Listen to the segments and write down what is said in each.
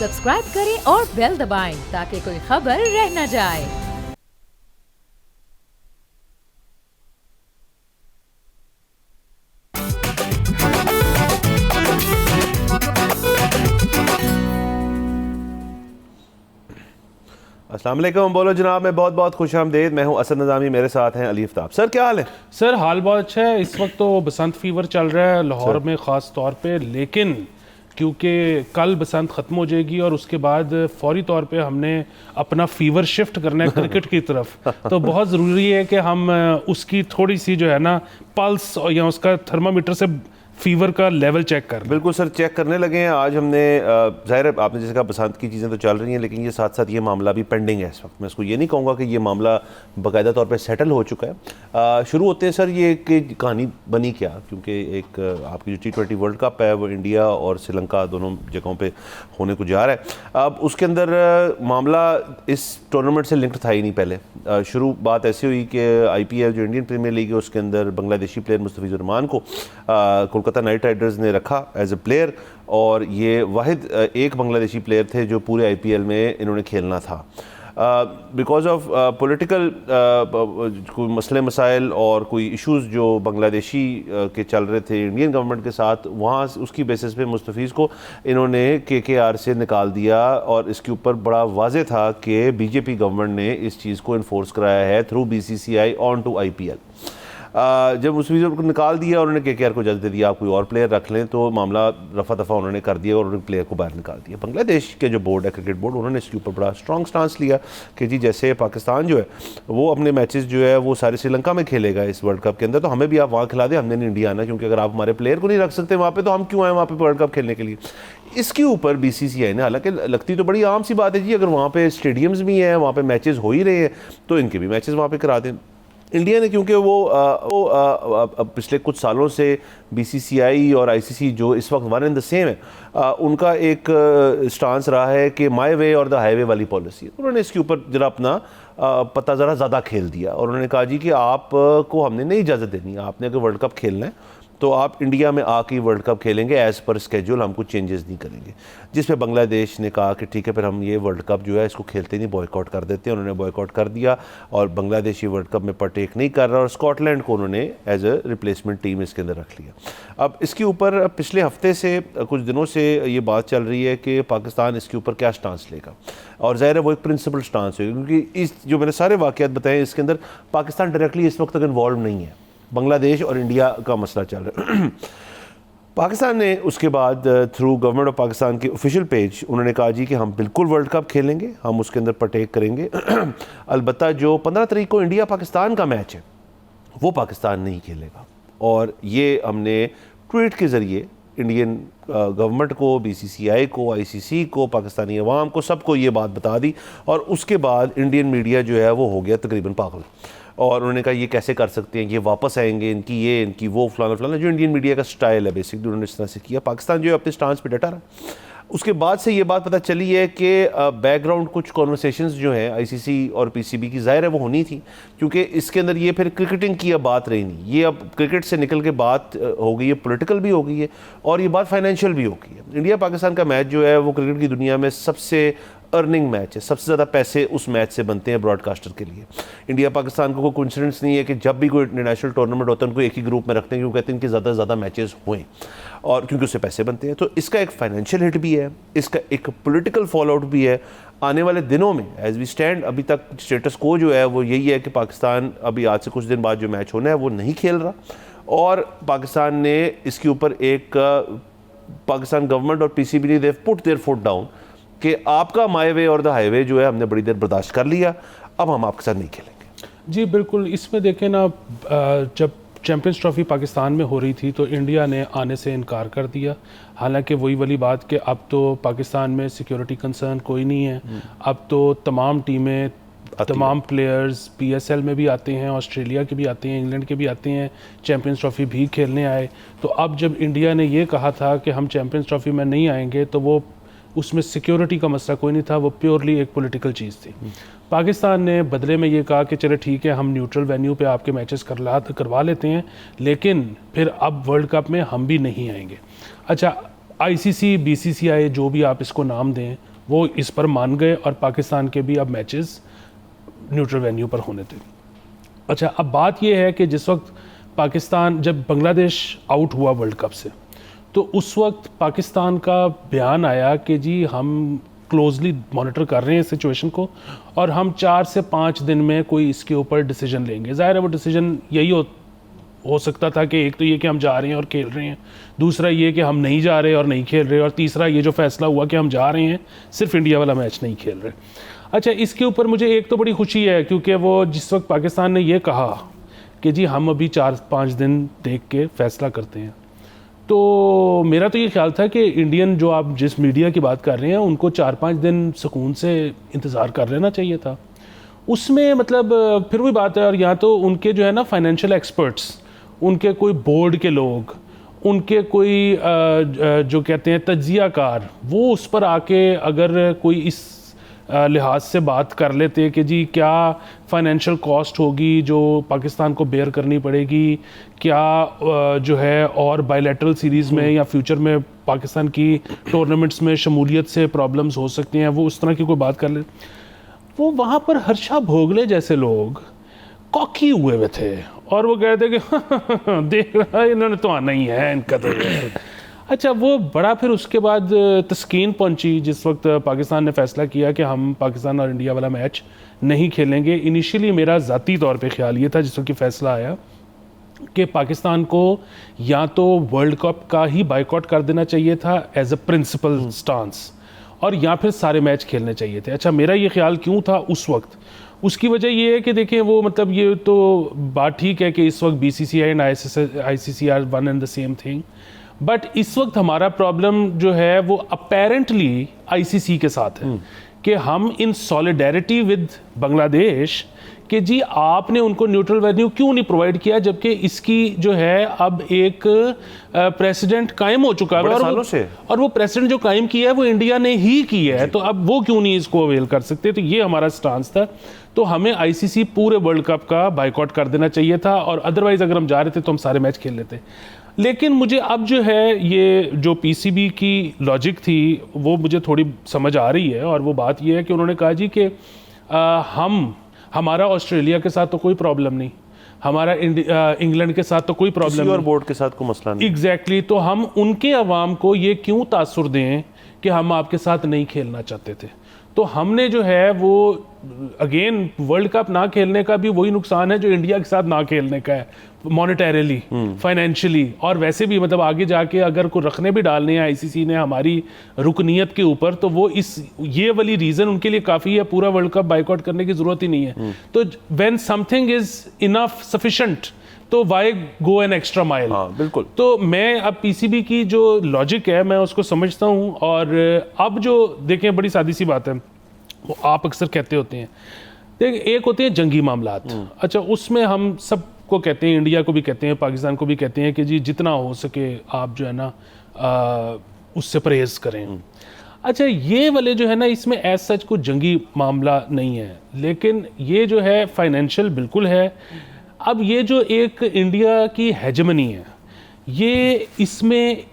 Subscribe करें और bell दबाएं ताकि कोई खबर रह न जाए। अस्सलाम वालेकुम। बोलो जनाब, मैं बहुत बहुत खुश आमदेद। मैं हूं असद निज़ामी, मेरे साथ हैं अली आफ्ताब। सर क्या हाल है? सर हाल बहुत अच्छा है। इस वक्त तो बसंत फीवर चल रहा है लाहौर में ख़ास तौर पे, लेकिन क्योंकि कल बसंत ख़त्म हो जाएगी और उसके बाद फौरी तौर पे हमने अपना फीवर शिफ्ट करना है क्रिकेट की तरफ, तो बहुत ज़रूरी है कि हम उसकी थोड़ी सी जो है ना पल्स या उसका थर्मामीटर से फीवर का लेवल चेक कर। बिल्कुल सर, चेक करने लगे हैं। आज हमने ज़ाहिर है आपने जैसे कहा बसंत की चीज़ें तो चल रही हैं, लेकिन ये साथ साथ ये मामला भी पेंडिंग है इस वक्त। मैं इसको ये नहीं कहूँगा कि ये मामला बाकायदा तौर पे सेटल हो चुका है। शुरू होते हैं सर, ये कि कहानी बनी क्या, क्योंकि एक आपकी जो T20 वर्ल्ड कप है वो इंडिया और श्रीलंका दोनों जगहों पर होने को जा रहा है। अब उसके अंदर मामला इस टूर्नामेंट से लिंक्ड था ही नहीं पहले। शुरू बात ऐसी हुई कि IPL जो इंडियन प्रीमियर लीग है उसके अंदर बांग्लादेशी प्लेयर मुस्तफिजुर रहमान को कोलकाता नाइट राइडर्स ने रखा एज ए प्लेयर, और ये वाहिद एक बांग्लादेशी प्लेयर थे जो पूरे IPL में इन्होंने खेलना था। बिकॉज ऑफ पॉलिटिकल कोई मसले मसाइल और कोई इश्यूज़ जो बांग्लादेशी के चल रहे थे इंडियन गवर्नमेंट के साथ, वहाँ उसकी बेसिस पे मुस्तफ़ीज़ को इन्होंने KKR से निकाल दिया। और इसके ऊपर बड़ा वाज़ेह था कि BJP गवर्नमेंट ने इस चीज़ को इन्फोर्स कराया है through BCCI on to IPL। जब उस वीज़ा को निकाल दिया और उन्होंने KKR को इजाज़त दे दिया आप कोई और प्लेयर रख लें, तो मामला रफ़ा दफ़ा उन्होंने कर दिया और उन्होंने प्लेयर को बाहर निकाल दिया। बांग्लादेश के जो बोर्ड है, क्रिकेट बोर्ड, उन्होंने इसके ऊपर बड़ा स्ट्रॉन्ग स्टांस लिया कि जी जैसे पाकिस्तान जो है वो अपने मैचेस जो है वो सारे श्रीलंका में खेलेगा इस वर्ल्ड कप के अंदर, तो हमें भी आप वहाँ खिला दें, हमने नहीं इंडिया आना, क्योंकि अगर आप हमारे प्लेयर को नहीं रख सकते वहाँ पर तो हम क्यों आए वहाँ पर वर्ल्ड कप खेलने के लिए। इसके ऊपर BCCI ने, हालांकि लगती तो बड़ी आम सी बात है जी, अगर वहाँ पे स्टेडियम्स भी हैं, वहाँ पे मैचेस हो ही रहे हैं, तो इनके भी मैचेस वहाँ पे करा दें। इंडिया ने, क्योंकि वो पिछले कुछ सालों से BCCI और ICC जो इस वक्त वन एंड द सेम है, उनका एक स्टांस रहा है कि माई वे और द हाईवे वाली पॉलिसी। उन्होंने इसके ऊपर ज़रा अपना पता ज़रा ज़्यादा खेल दिया और उन्होंने कहा जी कि आपको हमने नहीं इजाज़त देनी, आपने अगर वर्ल्ड कप खेलना है तो आप इंडिया में आके वर्ल्ड कप खेलेंगे एज़ पर स्केड्यूल, हम कुछ चेंजेस नहीं करेंगे। जिस पे बांग्लादेश ने कहा कि ठीक है फिर हम ये वर्ल्ड कप जो है इसको खेलते नहीं, बॉयकॉट कर देते हैं। उन्होंने बॉयकॉट कर दिया और बांग्लादेश ये वर्ल्ड कप में पार्टेक नहीं कर रहा और स्कॉटलैंड को उन्होंने एज ए रिप्लेसमेंट टीम इसके अंदर रख लिया। अब इसके ऊपर पिछले हफ्ते से कुछ दिनों से ये बात चल रही है कि पाकिस्तान इसके ऊपर क्या स्टांस लेगा, और ज़ाहिर है वो एक प्रिंसिपल स्टांस है, क्योंकि इस जो मैंने सारे वाक़यात बताए इसके अंदर पाकिस्तान डायरेक्टली इस वक्त तक इन्वॉल्व नहीं है, बांग्लादेश और इंडिया का मसला चल रहा है। पाकिस्तान ने उसके बाद थ्रू गवर्नमेंट ऑफ पाकिस्तान के ऑफिशियल पेज उन्होंने कहा जी कि हम बिल्कुल वर्ल्ड कप खेलेंगे, हम उसके अंदर पार्टेक करेंगे। अलबत्ता जो 15 तारीख को इंडिया पाकिस्तान का मैच है वो पाकिस्तान नहीं खेलेगा। और ये हमने ट्वीट के ज़रिए इंडियन गवर्नमेंट को, BCCI को, ICC को, पाकिस्तानी अवाम को, सबको ये बात बता दी। और उसके बाद इंडियन मीडिया जो है वो हो गया तकरीबन पागल, और उन्होंने कहा ये कैसे कर सकते हैं, ये वापस आएंगे, इनकी ये इनकी वो, फलाना फलाना, जो इंडियन मीडिया का स्टाइल है बेसिकली उन्होंने इस तरह से किया। पाकिस्तान जो है अपने स्टांस पे डटा रहा। उसके बाद से ये बात पता चली है कि बैकग्राउंड कुछ कॉन्वर्सेशंस जो हैं ICC और PCB की, ज़ाहिर है वो होनी थी, क्योंकि इसके अंदर ये फिर क्रिकेटिंग की अब बात रही नहीं, ये अब क्रिकेट से निकल के बात हो गई है, पॉलिटिकल भी हो गई है और ये बात फाइनेंशियल भी हो गई है। इंडिया पाकिस्तान का मैच जो है वो क्रिकेट की दुनिया में सबसे अर्निंग मैच है, सबसे ज़्यादा पैसे उस मैच से बनते हैं ब्रॉडकास्टर के लिए। इंडिया पाकिस्तान को कोई कोइंसिडेंस नहीं है कि जब भी कोई इंटरनेशनल टूर्नामेंट होता है उनको एक ही ग्रुप में रखते हैं, क्योंकि कहते हैं कि ज़्यादा से ज़्यादा मैचेस हुए और क्योंकि उससे पैसे बनते हैं। तो इसका एक फाइनेंशियल हिट भी है, इसका एक पॉलिटिकल फॉल आउट भी है। आने वाले दिनों में एज वी स्टैंड अभी तक स्टेटस को जो है वो यही है कि पाकिस्तान अभी आज से कुछ दिन बाद जो मैच होना है वो नहीं खेल रहा, और पाकिस्तान ने इसके ऊपर एक पाकिस्तान गवर्नमेंट और PCB ने देव पुट देयर फुट डाउन कि आपका माई वे और द हाईवे जो है हमने बड़ी देर बर्दाश्त कर लिया, अब हम आपके साथ नहीं खेलेंगे। जी बिल्कुल। इसमें देखें ना, जब चैम्पियंस ट्रॉफी पाकिस्तान में हो रही थी तो इंडिया ने आने से इनकार कर दिया। हालांकि वही वाली बात कि अब तो पाकिस्तान में सिक्योरिटी कंसर्न कोई नहीं है, अब तो तमाम टीमें, तमाम प्लेयर्स PSL में भी आते हैं, ऑस्ट्रेलिया के भी आते हैं, इंग्लैंड के भी आते हैं, चैम्पियंस ट्रॉफी भी खेलने आए। तो अब जब इंडिया ने ये कहा था कि हम चैम्पियंस ट्रॉफी में नहीं आएंगे, तो वो उसमें सिक्योरिटी का मसला कोई नहीं था, वो प्योरली एक पॉलिटिकल चीज़ थी। पाकिस्तान ने बदले में ये कहा कि चले ठीक है, हम न्यूट्रल वेन्यू पे आपके मैचेस करवा लेते हैं, लेकिन फिर अब वर्ल्ड कप में हम भी नहीं आएंगे। अच्छा, ICC BCCI जो भी आप इसको नाम दें, वो इस पर मान गए और पाकिस्तान के भी अब मैचेस न्यूट्रल वेन्यू पर होने थे। अच्छा, अब बात ये है कि जिस वक्त पाकिस्तान, जब बांग्लादेश आउट हुआ वर्ल्ड कप से, तो उस वक्त पाकिस्तान का बयान आया कि जी हम क्लोजली मॉनिटर कर रहे हैं सिचुएशन को और हम 4 से 5 दिन में कोई इसके ऊपर डिसीजन लेंगे। ज़ाहिर है वो डिसीजन यही हो सकता था कि एक तो ये कि हम जा रहे हैं और खेल रहे हैं, दूसरा ये कि हम नहीं जा रहे और नहीं खेल रहे, और तीसरा ये जो फैसला हुआ कि हम जा रहे हैं, सिर्फ इंडिया वाला मैच नहीं खेल रहे। अच्छा, इसके ऊपर मुझे एक तो बड़ी खुशी है क्योंकि वो जिस वक्त पाकिस्तान ने ये कहा कि जी हम अभी 4-5 दिन देख के फैसला करते हैं, तो मेरा तो ये ख्याल था कि इंडियन, जो आप जिस मीडिया की बात कर रहे हैं, उनको 4-5 दिन सुकून से इंतज़ार कर लेना चाहिए था। उसमें मतलब फिर वही बात है, और यहाँ तो उनके जो है ना फाइनेंशियल एक्सपर्ट्स, उनके कोई बोर्ड के लोग, उनके कोई जो कहते हैं तज्जियाकार, वो उस पर आके अगर कोई इस लिहाज से बात कर लेते कि जी क्या फाइनेंशियल कॉस्ट होगी जो पाकिस्तान को बेयर करनी पड़ेगी, क्या जो है और बायलैटरल सीरीज़ में या फ्यूचर में पाकिस्तान की टूर्नामेंट्स में शमूलियत से प्रॉब्लम्स हो सकती हैं, वो उस तरह की कोई बात कर ले, वो वहाँ पर हर्षा भोगले जैसे लोग कॉकी हुए थे और वो कहते कि देख रहा है इन्होंने तो आना ही है, इनका तो अच्छा, वो बड़ा फिर उसके बाद तस्कीन पहुंची जिस वक्त पाकिस्तान ने फैसला किया कि हम पाकिस्तान और इंडिया वाला मैच नहीं खेलेंगे। इनिशियली मेरा ज़ाती तौर पे ख्याल ये था जिस वक्त फैसला आया कि पाकिस्तान को या तो वर्ल्ड कप का ही बाइकआउट कर देना चाहिए था एज अ प्रिंसिपल स्टांस, और या फिर सारे मैच खेलने चाहिए थे। अच्छा, मेरा ये ख्याल क्यों था उस वक्त, उसकी वजह ये है कि देखें वो मतलब ये तो बात ठीक है कि इस वक्त BCCI and ICC are one and the same thing, but इस वक्त हमारा प्रॉब्लम जो है वो अपेरेंटली ICC के साथ है कि हम इन सॉलिडेरिटी विद बांग्लादेश कि जी आपने उनको न्यूट्रल वेन्यू क्यों नहीं प्रोवाइड किया, जबकि इसकी जो है अब एक प्रेसिडेंट कायम हो चुका है और वो प्रेसिडेंट जो कायम किया है वो इंडिया ने ही किया है, तो अब वो क्यों नहीं इसको अवेल कर सकते। तो ये हमारा स्टांस था, तो हमें ICC पूरे वर्ल्ड कप का बाइकआउट कर देना चाहिए था, और अदरवाइज अगर हम जा रहे थे तो हम सारे मैच खेल लेते। लेकिन मुझे अब जो है ये जो PCB की लॉजिक थी वो मुझे थोड़ी समझ आ रही है, और वो बात ये है कि उन्होंने कहा जी कि हमारा ऑस्ट्रेलिया के साथ तो कोई प्रॉब्लम नहीं, हमारा इंग्लैंड के साथ तो कोई प्रॉब्लम नहीं, और बोर्ड के साथ कोई मसला नहीं। एग्जैक्टली, तो हम उनके अवाम को ये क्यों तासुर दें कि हम आपके साथ नहीं खेलना चाहते थे। तो हमने जो है वो अगेन वर्ल्ड कप ना खेलने का भी वही नुकसान है जो इंडिया के साथ ना खेलने का है, मॉनेटरीली, फाइनेंशियली, और वैसे भी मतलब आगे जाके अगर कोई रखने भी डालने हैं ICC ने हमारी रुकनीयत के ऊपर, तो वो ये वाली रीज़न उनके लिए काफ़ी है, पूरा वर्ल्ड कप बाइकआउट करने की ज़रूरत ही नहीं है। तो when something is enough sufficient तो why go an extra mile. बिल्कुल। तो मैं अब PCB की जो लॉजिक है मैं उसको समझता हूँ, और अब जो देखें बड़ी सादी सी बात है, वो आप अक्सर कहते होते हैं, देख एक होते हैं जंगी मामलात। अच्छा, उसमें हम सबको कहते हैं, इंडिया को भी कहते हैं, पाकिस्तान को भी कहते हैं कि जी जितना हो सके आप जो है ना उससे परहेज़ करें। अच्छा, ये वाले जो है ना इसमें एज सच कोई जंगी मामला नहीं है, लेकिन ये जो है फाइनेंशियल बिल्कुल है। अब ये जो एक इंडिया की हेजेमनी है, ये इसमें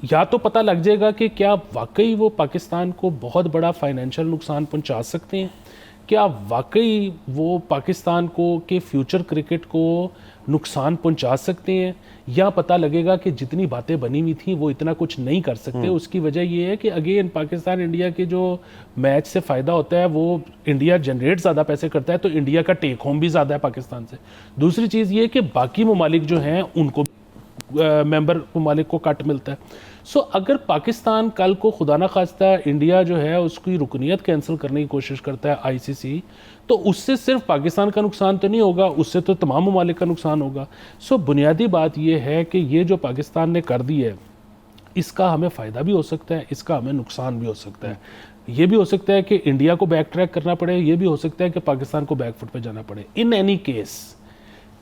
या तो पता लग जाएगा कि क्या वाकई वो पाकिस्तान को बहुत बड़ा फाइनेंशियल नुकसान पहुंचा सकते हैं, क्या वाकई वो पाकिस्तान को के फ्यूचर क्रिकेट को नुकसान पहुंचा सकते हैं, या पता लगेगा कि जितनी बातें बनी हुई थी वो इतना कुछ नहीं कर सकते। उसकी वजह ये है कि अगेन पाकिस्तान इंडिया के जो मैच से फ़ायदा होता है वो इंडिया जनरेट ज़्यादा पैसे करता है, तो इंडिया का टेक होम भी ज़्यादा है पाकिस्तान से। दूसरी चीज़ ये कि बाकी ममालिक जो हैं उनको मेंबर ममालिक को कट मिलता है। सो अगर पाकिस्तान कल को खुदा ना खास्ता इंडिया जो है उसकी रुकनीत कैंसिल करने की कोशिश करता है ICC, तो उससे सिर्फ पाकिस्तान का नुकसान तो नहीं होगा, उससे तो तमाम ममालिक का नुकसान होगा। सो बुनियादी बात यह है कि ये जो पाकिस्तान ने कर दी है इसका हमें फ़ायदा भी हो सकता है, इसका हमें नुकसान भी हो सकता है। ये भी हो सकता है कि इंडिया को बैक ट्रैक करना पड़े, ये भी हो सकता है कि पाकिस्तान को बैक फुट पे जाना पड़े। इन एनी केस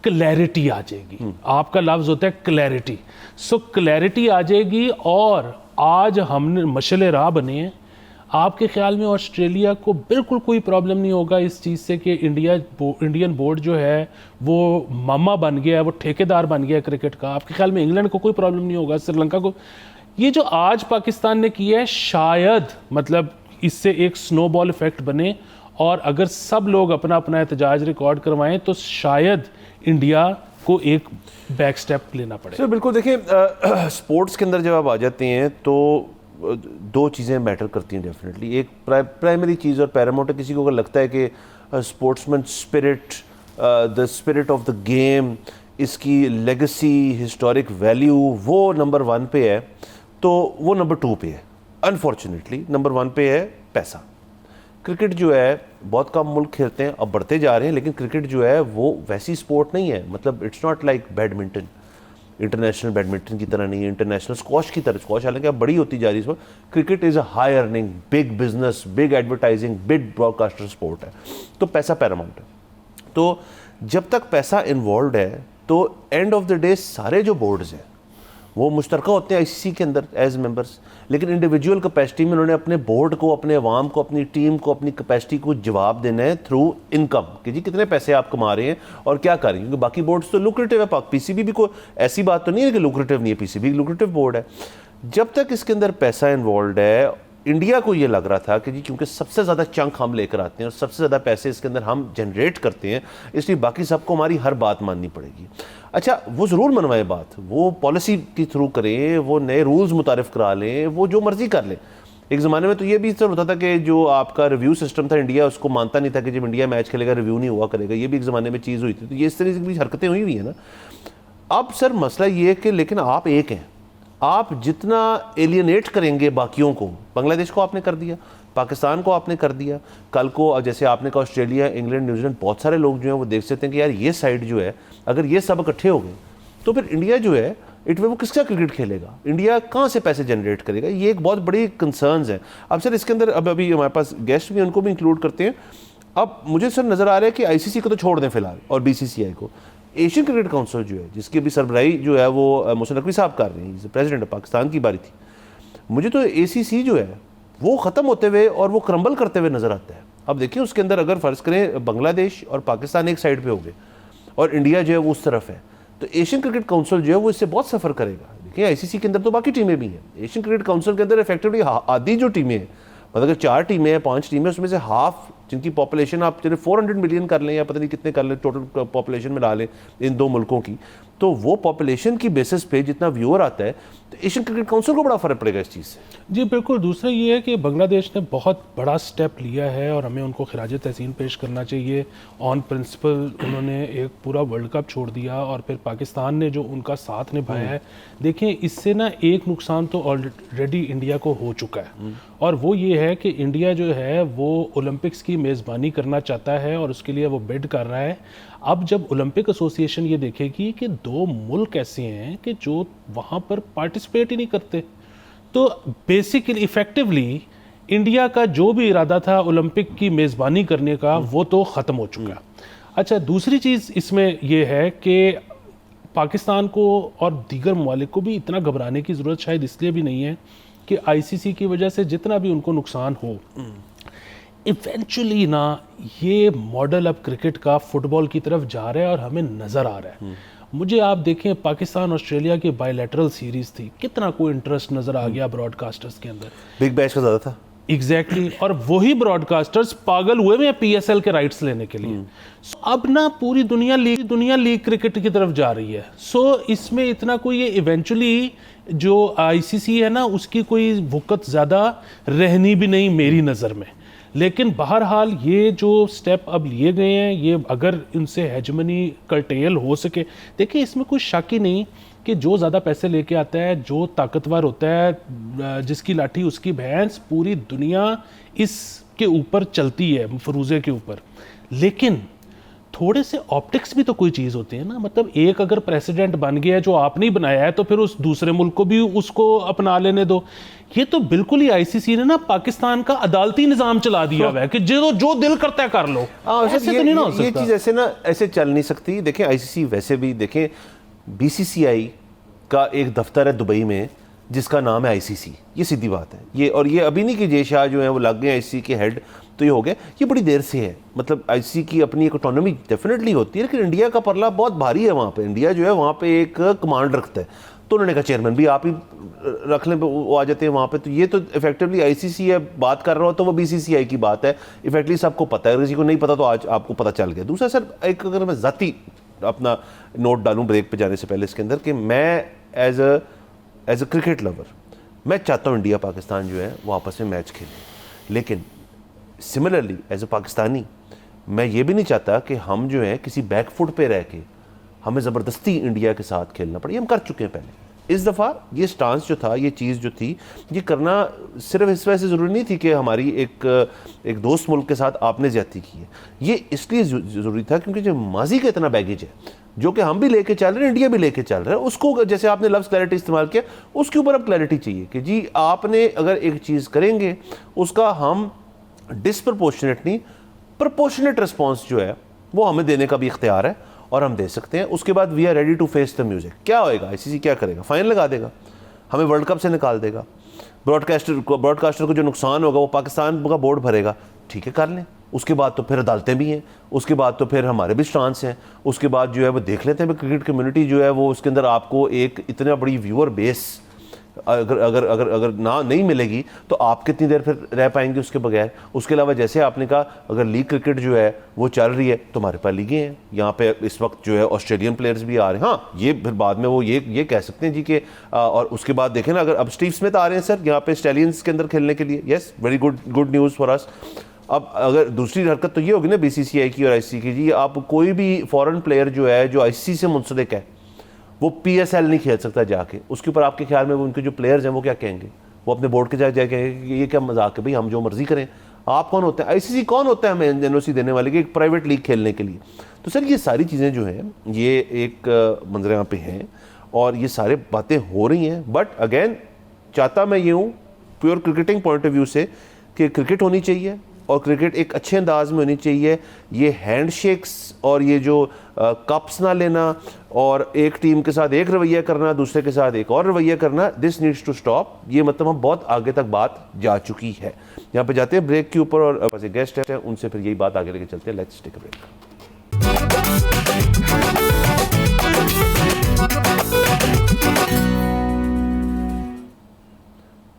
क्लैरिटी आ जाएगी। आपका लफ्ज़ होता है क्लैरिटी। सो क्लैरिटी आ जाएगी, और आज हमने मशले राह बने हैं। आपके ख्याल में ऑस्ट्रेलिया को बिल्कुल कोई प्रॉब्लम नहीं होगा इस चीज़ से कि इंडियन बोर्ड जो है वो मामा बन गया है, वो ठेकेदार बन गया है क्रिकेट का। आपके ख्याल में इंग्लैंड को कोई प्रॉब्लम नहीं होगा, श्रीलंका को? ये जो आज पाकिस्तान ने किया है, शायद मतलब इससे एक स्नोबॉल इफेक्ट बने, और अगर सब लोग अपना अपना एहतजाज रिकॉर्ड करवाएं तो शायद इंडिया को एक बैक स्टेप लेना पड़ेगा। सर बिल्कुल, देखिए स्पोर्ट्स के अंदर जब आप आ जाते हैं तो दो चीज़ें मैटर करती हैं डेफिनेटली। एक प्राइमरी चीज़ और पैरामाउंट है, किसी को अगर लगता है कि sportsman spirit, the spirit of the game, इसकी लेगेसी, हिस्टोरिक वैल्यू वो नंबर 1 पे है, तो वो नंबर 2 पे है। अनफॉर्चुनेटली नंबर 1 पे है पैसा। क्रिकेट जो है बहुत कम मुल्क खेलते हैं, अब बढ़ते जा रहे हैं, लेकिन क्रिकेट जो है वो वैसी स्पोर्ट नहीं है। मतलब it's not like badminton, international badminton की तरह नहीं है, इंटरनेशनल स्क्वॉश की तरह। स्क्वॉश हालांकि अब बड़ी होती जा रही है, cricket is a high earning, big business, big advertising, big broadcaster sport है, तो पैसा पैरामाउंट है। तो जब तक पैसा इन्वॉल्व है तो एंड ऑफ द डे सारे जो बोर्ड्स हैं वो मुश्तरका होते हैं आईसीसी के अंदर एज मेंबर्स, लेकिन इंडिविजुअल कैपेसिटी में उन्होंने अपने बोर्ड को, अपने अवाम को, अपनी टीम को, अपनी कैपेसिटी को जवाब देना है थ्रू इनकम कि जी कितने पैसे आप कमा रहे हैं और क्या कर रहे हैं। क्योंकि बाकी बोर्ड्स तो लुक्रेटिव है, पीसीबी भी कोई ऐसी बात तो नहीं है कि लुक्रेटिव नहीं है, पीसीबी लुक्रेटिव बोर्ड है। जब तक इसके अंदर पैसा इन्वॉल्व है, इंडिया को ये लग रहा था कि जी क्योंकि सबसे ज़्यादा चंक हम लेकर आते हैं और सबसे ज़्यादा पैसे इसके अंदर हम जनरेट करते हैं, इसलिए बाकी सबको हमारी हर बात माननी पड़ेगी। अच्छा, वो ज़रूर मनवाए बात, वो पॉलिसी के थ्रू करें, वो नए रूल्स मुतारिफ करा लें, वो जो मर्जी कर लें। एक ज़माने में तो ये भी सर होता था कि जो आपका रिव्यू सिस्टम था, इंडिया उसको मानता नहीं था कि जब इंडिया मैच खेलेगा रिव्यू नहीं हुआ करेगा, ये भी एक ज़माने में चीज़ हुई थी। तो ये इस तरह की भी हरकतें हुई है ना। अब सर मसला ये है कि लेकिन आप एक हैं, आप जितना एलियनेट करेंगे बाकियों को, बांग्लादेश को आपने कर दिया, पाकिस्तान को आपने कर दिया, कल को जैसे आपने कहा ऑस्ट्रेलिया, इंग्लैंड, न्यूजीलैंड, बहुत सारे लोग जो हैं वो देख सकते हैं कि यार ये साइड जो है अगर ये सब इकट्ठे हो गए तो फिर इंडिया जो है वो किसका क्रिकेट खेलेगा, इंडिया कहाँ से पैसे जनरेट करेगा। ये एक बहुत बड़ी कंसर्न्स है। अब सर इसके अंदर अब अभी हमारे पास गेस्ट भी, उनको भी इंक्लूड करते हैं। अब मुझे सर नज़र आ रहा है कि आईसीसी को तो छोड़ दें फिलहाल और बीसीसीआई को, एशियन क्रिकेट काउंसिल जो है जिसकी अभी सरबराही जो है वो मोहसिन नकवी साहब कर रहे हैं, प्रेसिडेंट ऑफ पाकिस्तान की बारी थी। मुझे तो एसीसी जो है वो ख़त्म होते हुए और वो क्रम्बल करते हुए नज़र आता है। अब देखिए उसके अंदर अगर फ़र्ज़ करें बांग्लादेश और पाकिस्तान एक साइड पे हो गए और इंडिया जो है वो उस तरफ है, तो एशियन क्रिकेट काउंसिल जो है वो इससे बहुत सफ़र करेगा। देखिए आईसीसी के अंदर तो बाकी टीमें भी हैं, एशियन क्रिकेट काउंसिल के अंदर इफेक्टिवली आधी जो टीमें हैं, मतलब अगर 4 टीमें हैं, 5 टीमें, उसमें से हाफ जिनकी पॉपुलेशन आप चलिए 400 मिलियन कर लें या पता नहीं कितने कर लें टोटल पॉपुलेशन में डालें इन 2 मुल्कों की, तो वो पॉपुलेशन की बेसिस पे जितना व्यूअर आता है तो एशियन क्रिकेट काउंसिल को बड़ा फ़र्क पड़ेगा इस चीज़ से। जी बिल्कुल। दूसरा ये है कि बांग्लादेश ने बहुत बड़ा स्टेप लिया है और हमें उनको खिराज तहसीन पेश करना चाहिए। ऑन प्रिंसिपल उन्होंने एक पूरा वर्ल्ड कप छोड़ दिया और फिर पाकिस्तान ने जो उनका साथ निभाया है, देखें इससे ना एक नुकसान तो ऑलरेडी इंडिया को हो चुका है, और वो ये है कि इंडिया जो है वो ओलंपिक्स की मेज़बानी करना चाहता है और उसके लिए वो बिड कर रहा है। अब जब ओलंपिक एसोसिएशन ये देखेगी कि 2 मुल्क ऐसे हैं कि जो वहाँ पर पार्टिसिपेट ही नहीं करते, तो बेसिकली इफेक्टिवली इंडिया का जो भी इरादा था ओलंपिक की मेज़बानी करने का वो तो ख़त्म हो चुका। अच्छा, दूसरी चीज़ इसमें यह है कि पाकिस्तान को और दीगर ममालिक को भी इतना घबराने की ज़रूरत शायद इसलिए भी नहीं है कि आईसीसी की वजह से जितना भी उनको नुकसान हो, इवेंचुअली ना ये मॉडल अब क्रिकेट का फुटबॉल की तरफ जा रहा है और हमें नज़र आ रहा है। मुझे आप देखें पाकिस्तान ऑस्ट्रेलिया की बायलैटरल सीरीज़ थी, कितना कोई इंटरेस्ट नज़र आ गया ब्रॉडकास्टर्स के अंदर, बिग बैश का ज़्यादा था। एग्जैक्टली और वही ब्रॉडकास्टर्स पागल हुए हैं पीएसएल के राइट्स लेने के लिए। अब ना पूरी दुनिया लीग क्रिकेट की तरफ जा रही है। इसमें इतना कोई ये इवेंचुअली जो आईसीसी है ना उसकी कोई वक़्त ज़्यादा रहनी भी नहीं मेरी नज़र में। लेकिन बहरहाल ये जो स्टेप अब लिए गए हैं, ये अगर इनसे हेजमनी कर्टेल हो सके, देखिए इसमें कोई शक ही नहीं कि जो ज़्यादा पैसे लेके आता है, जो ताकतवर होता है, जिसकी लाठी उसकी भैंस, पूरी दुनिया इसके ऊपर चलती है, फरूज़े के ऊपर। लेकिन थोड़े से ऑप्टिक्स भी तो कोई चीज़ होती है ना। मतलब एक अगर प्रेसिडेंट बन गया है जो आपने ही बनाया है, तो फिर उस दूसरे मुल्क को भी उसको अपना लेने दो। ये तो बिल्कुल ही आईसीसी ने ना पाकिस्तान का अदालती निज़ाम चला दिया हुआ है कि जो दिल करता है कर लो। ऐसे तो नहीं ना हो सकता। ये चीज़ ऐसे ना ऐसे चल नहीं सकती। देखें आईसीसी वैसे भी, देखें बीसीसीआई का एक दफ्तर है दुबई में जिसका नाम है आईसीसी, ये सीधी बात है। ये और ये अभी नहीं कि जय शाह जो है वो लग गए आईसीसी के हेड तो ये हो गया, ये बड़ी देर से है। मतलब आईसीसी की अपनी एक ऑटोनॉमी डेफिनेटली होती है, लेकिन इंडिया का परला बहुत भारी है वहाँ पे। इंडिया जो है वहाँ पे एक कमांड रखता है, तो उन्होंने कहा चेयरमैन भी आप ही रख लें, वो आ जाते हैं वहाँ पे। तो ये तो इफेक्टिवली आईसीसी है बात कर रहा हो तो वो बीसीसीआई की बात है, इफेक्टली सबको पता है, किसी को नहीं पता तो आज आपको पता चल गया। दूसरा सर, एक अगर मैं ज़ाती अपना नोट डालूं ब्रेक पे जाने से पहले इसके अंदर, कि मैं एज अ क्रिकेट लवर मैं चाहता हूँ इंडिया पाकिस्तान जो है वो आपस में मैच खेले, लेकिन सिमिलरली एज अ पाकिस्तानी मैं ये भी नहीं चाहता कि हम जो है किसी बैक फुट पे रह के हमें ज़बरदस्ती इंडिया के साथ खेलना पड़े। हम कर चुके हैं पहले। इस दफ़ा ये स्टांस जो था, ये चीज़ जो थी, ये करना सिर्फ इस वजह से ज़रूरी नहीं थी कि हमारी एक दोस्त मुल्क के साथ आपने ज़्यादती की है, ये इसलिए ज़रूरी था क्योंकि जो माजी का इतना बैगेज है जो कि हम भी लेके चल रहे हैं, इंडिया भी लेके चल रहा है, उसको जैसे आपने लफ्ज़ क्लैरिटी इस्तेमाल किया, उसके ऊपर अब क्लैरिटी चाहिए कि जी आपने अगर एक चीज़ करेंगे उसका हम डिसप्रपोर्शनेट नहीं प्रपोर्शनेट रिस्पॉन्स जो है वो हमें देने का भी इख्तियार है और हम दे सकते हैं। उसके बाद we are ready to face the music. क्या होएगा, आईसीसी क्या करेगा, फाइन लगा देगा, हमें वर्ल्ड कप से निकाल देगा, ब्रॉडकास्टर को जो नुकसान होगा वो पाकिस्तान का बोर्ड भरेगा, ठीक है कर लें। उसके बाद तो फिर अदालतें भी हैं, उसके बाद तो फिर हमारे भी स्टांस हैं, उसके बाद जो है वो देख लेते हैं क्रिकेट कम्युनिटी जो है वो उसके अंदर आपको एक इतना बड़ी व्यूअर बेस अगर अगर अगर अगर ना नहीं मिलेगी तो आप कितनी देर फिर रह पाएंगे उसके बगैर। उसके अलावा जैसे आपने कहा अगर लीग क्रिकेट जो है वो चल रही है तो हमारे पास लीगें हैं, यहाँ पे इस वक्त जो है ऑस्ट्रेलियन प्लेयर्स भी आ रहे हैं। हाँ, ये फिर बाद में वो ये कह सकते हैं जी कि और उसके बाद देखें ना, अगर अब स्टीव स्मिथ आ रहे हैं सर यहाँ पे स्टैलियंस के अंदर खेलने के लिए, yes very good news for us. अब अगर दूसरी हरकत तो ये होगी ना बीसीसीआई की और आईसीसी की, जी आप कोई भी फॉरेन प्लेयर जो है जो आईसीसी से मुंसलिक है वो पीएसएल नहीं खेल सकता जाके। उसके ऊपर आपके ख्याल में उनके जो प्लेयर्स हैं वो क्या कहेंगे, वो अपने बोर्ड के जाके कहेंगे कि ये क्या मजाक है भाई, हम जो मर्जी करें। आप कौन होते हैं, आईसीसी कौन होता है हमें एनओसी देने वाले की एक प्राइवेट लीग खेलने के लिए। तो सर ये सारी चीज़ें जो हैं ये एक मंजर यहाँ पे हैं और ये सारे बातें हो रही हैं। बट अगेन चाहता मैं ये हूँ pure cricketing point of view से कि क्रिकेट होनी चाहिए और क्रिकेट एक अच्छे अंदाज में होनी चाहिए। ये हैंडशेक्स और ये जो कप्स ना लेना और एक टीम के साथ एक रवैया करना, दूसरे के साथ एक और रवैया करना, दिस नीड्स टू स्टॉप। ये मतलब हम बहुत आगे तक बात जा चुकी है। यहाँ पे जाते हैं ब्रेक के ऊपर और पास एक गेस्ट है, उनसे फिर यही बात आगे लेके चलते हैं। Let's take a break.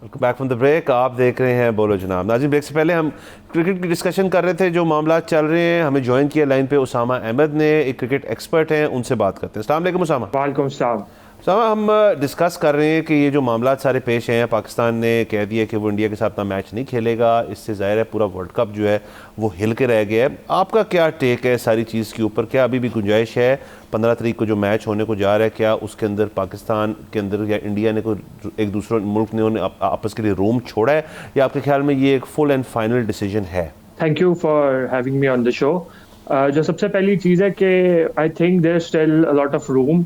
Welcome back from the break. आप देख रहे हैं बोलो जनाब। नाज़रीन, ब्रेक से पहले हम क्रिकेट की डिस्कशन कर रहे थे, जो मामला चल रहे हैं। हमें ज्वाइन किया लाइन पे उसामा अहमद ने, एक क्रिकेट एक्सपर्ट हैं, उनसे बात करते हैं। अस्सलाम वालेकुम उसामा। वालेकुम सलाम। उसामा, हम डिस्कस कर रहे हैं कि ये जो मामला सारे पेश हैं, पाकिस्तान ने कह दिया कि वो इंडिया के साथ अपना मैच नहीं खेलेगा, इससे ज़ाहिर है पूरा वर्ल्ड कप जो है वो हिल के रह गया है। आपका क्या टेक है सारी चीज़ के ऊपर? क्या अभी भी गुंजाइश है 15 तारीख को जो मैच होने को जा रहा है, क्या उसके अंदर पाकिस्तान के अंदर या इंडिया ने कोई एक दूसरे मुल्क ने आपस के लिए रूम छोड़ा है, या आपके ख्याल में ये एक फुल एंड फाइनल डिसीजन है? Thank you for having me on the show. जो सबसे पहली चीज़ है कि I think there is still a lot of room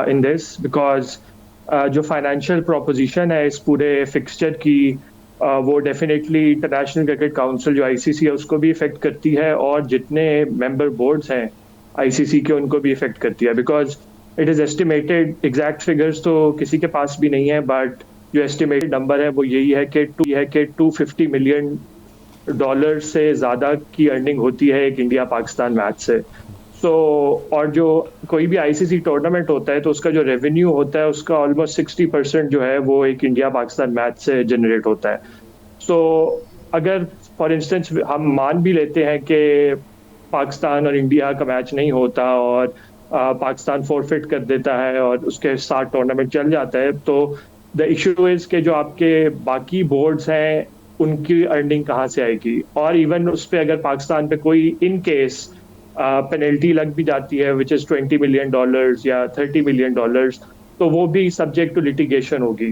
in this, because जो फाइनेंशियल प्रोपोजिशन है इस पूरे फिक्सचर की वो डेफिनेटली इंटरनेशनल क्रिकेट काउंसिल जो आईसीसी है उसको भी इफेक्ट करती है और जितने मेंबर बोर्ड्स हैं आईसीसी के उनको भी इफेक्ट करती है। Because it is estimated, exact figures तो किसी के पास भी नहीं है, बट जो एस्टिमेटेड नंबर है वो यही है कि 250 मिलियन डॉलर से ज़्यादा की अर्निंग होती है एक इंडिया पाकिस्तान मैच से। और जो कोई भी आईसीसी टूर्नामेंट होता है तो उसका जो रेवेन्यू होता है उसका ऑलमोस्ट 60% जो है वो एक इंडिया पाकिस्तान मैच से जनरेट होता है। अगर फॉर इंस्टेंस हम मान भी लेते हैं कि पाकिस्तान और इंडिया का मैच नहीं होता और पाकिस्तान फोरफिट कर देता है और उसके साथ टूर्नामेंट चल जाता है, तो द इशू इज़ के जो आपके बाकी बोर्ड्स हैं उनकी अर्निंग कहाँ से आएगी। और इवन उस पर अगर पाकिस्तान पे कोई इन केस पेनल्टी लग भी जाती है विच इज़ $20 मिलियन या $30 मिलियन, तो वो भी सब्जेक्ट टू लिटिगेशन होगी।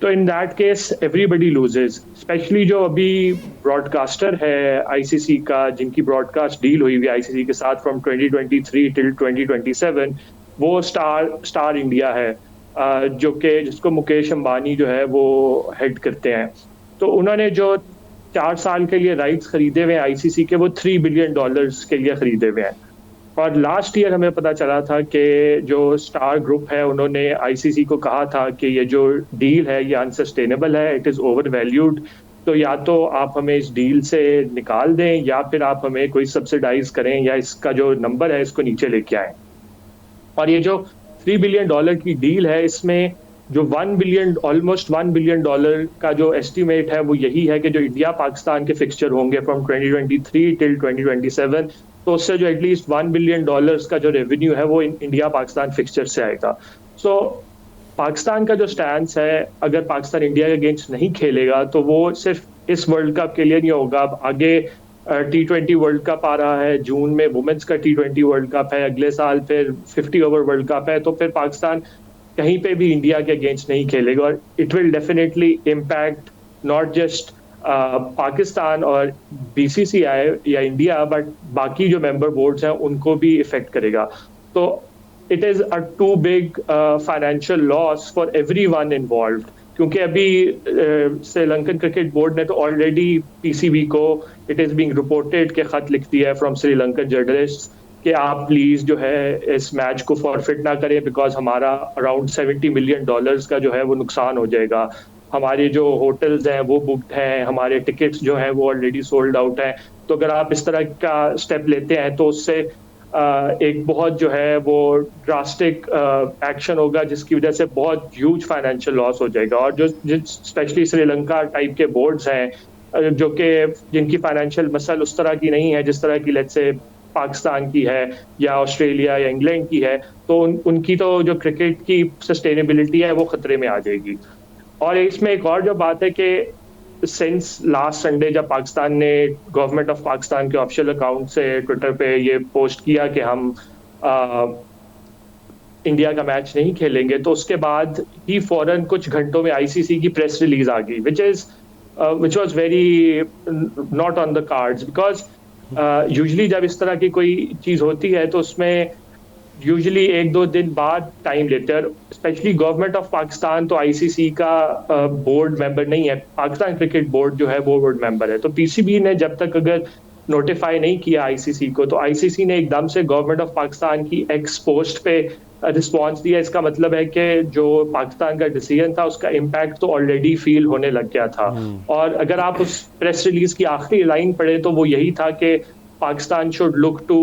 तो in that case everybody loses, specially जो अभी ब्रॉडकास्टर है आईसीसी का, जिनकी ब्रॉडकास्ट डील हुई हुई आईसीसी के साथ फ्रॉम 2023 टिल 2027, वो स्टार इंडिया है, जो कि जिसको मुकेश अंबानी जो है वो हेड करते हैं। तो उन्होंने जो 4 साल के लिए राइट्स खरीदे हुए हैं आईसीसी के, वो $3 बिलियन के लिए खरीदे हुए हैं। और लास्ट ईयर हमें पता चला था कि जो स्टार ग्रुप है उन्होंने आईसीसी को कहा था कि ये जो डील है ये अनसस्टेनेबल है, इट इज़ ओवर वैल्यूड, तो या तो आप हमें इस डील से निकाल दें या फिर आप हमें कोई सब्सिडाइज करें या इसका जो नंबर है इसको नीचे लेके आएँ। और ये जो $3 बिलियन की डील है इसमें जो ऑलमोस्ट $1 बिलियन का जो एस्टिमेट है वो यही है कि जो इंडिया पाकिस्तान के फिक्सचर होंगे फ्रॉम 2023 टिल 2027, तो उससे जो एटलीस्ट $1 बिलियन का जो रेवेन्यू है वो इंडिया पाकिस्तान फिक्सचर से आएगा। सो पाकिस्तान का जो स्टैंस है, अगर पाकिस्तान इंडिया के अगेंस्ट नहीं खेलेगा तो वो सिर्फ इस वर्ल्ड कप के लिए नहीं होगा। अब आगे T20 वर्ल्ड कप आ रहा है, जून में वुमेन्स का T20 वर्ल्ड कप है, अगले साल फिर 50 ओवर वर्ल्ड कप है, तो फिर पाकिस्तान कहीं पे भी इंडिया के अगेंस्ट नहीं खेलेगा और it will definitely impact not just Pakistan और BCCI या इंडिया, बट बाकी जो मेंबर बोर्ड्स हैं उनको भी इफेक्ट करेगा। तो it is a too big financial loss for everyone involved, क्योंकि अभी श्रीलंकन क्रिकेट बोर्ड ने तो ऑलरेडी PCB को इट इज़ बीइंग रिपोर्टेड के खत लिख दिया है फ्रॉम श्रीलंकन जर्नलिस्ट कि आप प्लीज़ जो है इस मैच को फॉरफिट ना करें, बिकॉज हमारा अराउंड $70 मिलियन का जो है वो नुकसान हो जाएगा। हमारे जो होटल्स हैं वो बुकड हैं, हमारे टिकट्स जो हैं वो ऑलरेडी सोल्ड आउट हैं। तो अगर आप इस तरह का स्टेप लेते हैं तो उससे एक बहुत जो है वो ड्रास्टिक एक्शन होगा, जिसकी वजह से बहुत ह्यूज फाइनेंशियल लॉस हो जाएगा। और जो स्पेशली श्रीलंका टाइप के बोर्ड्स हैं जो कि जिनकी फाइनेंशियल मसल उस तरह की नहीं है जिस तरह की लेट्स से पाकिस्तान की है या ऑस्ट्रेलिया या इंग्लैंड की है, तो उनकी तो जो क्रिकेट की सस्टेनेबिलिटी है वो खतरे में आ जाएगी। और इसमें एक और जो बात है कि सिंस लास्ट संडे जब पाकिस्तान ने गवर्नमेंट ऑफ पाकिस्तान के ऑफिशियल अकाउंट से ट्विटर पे ये पोस्ट किया कि हम इंडिया का मैच नहीं खेलेंगे, तो उसके बाद ही फौरन कुछ घंटों में ICC की प्रेस रिलीज आ गई, which was very not on the cards, because usually जब इस तरह की कोई चीज़ होती है तो उसमें यूजुअली 1-2 दिन बाद टाइम लेते हैं। स्पेशली गवर्नमेंट ऑफ पाकिस्तान तो ICC का बोर्ड मेंबर नहीं है, पाकिस्तान क्रिकेट बोर्ड जो है वो बोर्ड मेंबर है। तो PCB ने जब तक अगर नोटिफाई नहीं किया ICC को, तो ICC ने एकदम से गवर्नमेंट ऑफ पाकिस्तान की एक्स पोस्ट पे रिस्पॉन्स दिया। इसका मतलब है कि जो पाकिस्तान का डिसीजन था उसका इम्पैक्ट तो ऑलरेडी फील होने लग गया था। और अगर आप उस प्रेस रिलीज की आखिरी लाइन पढ़े तो वो यही था कि Pakistan should look to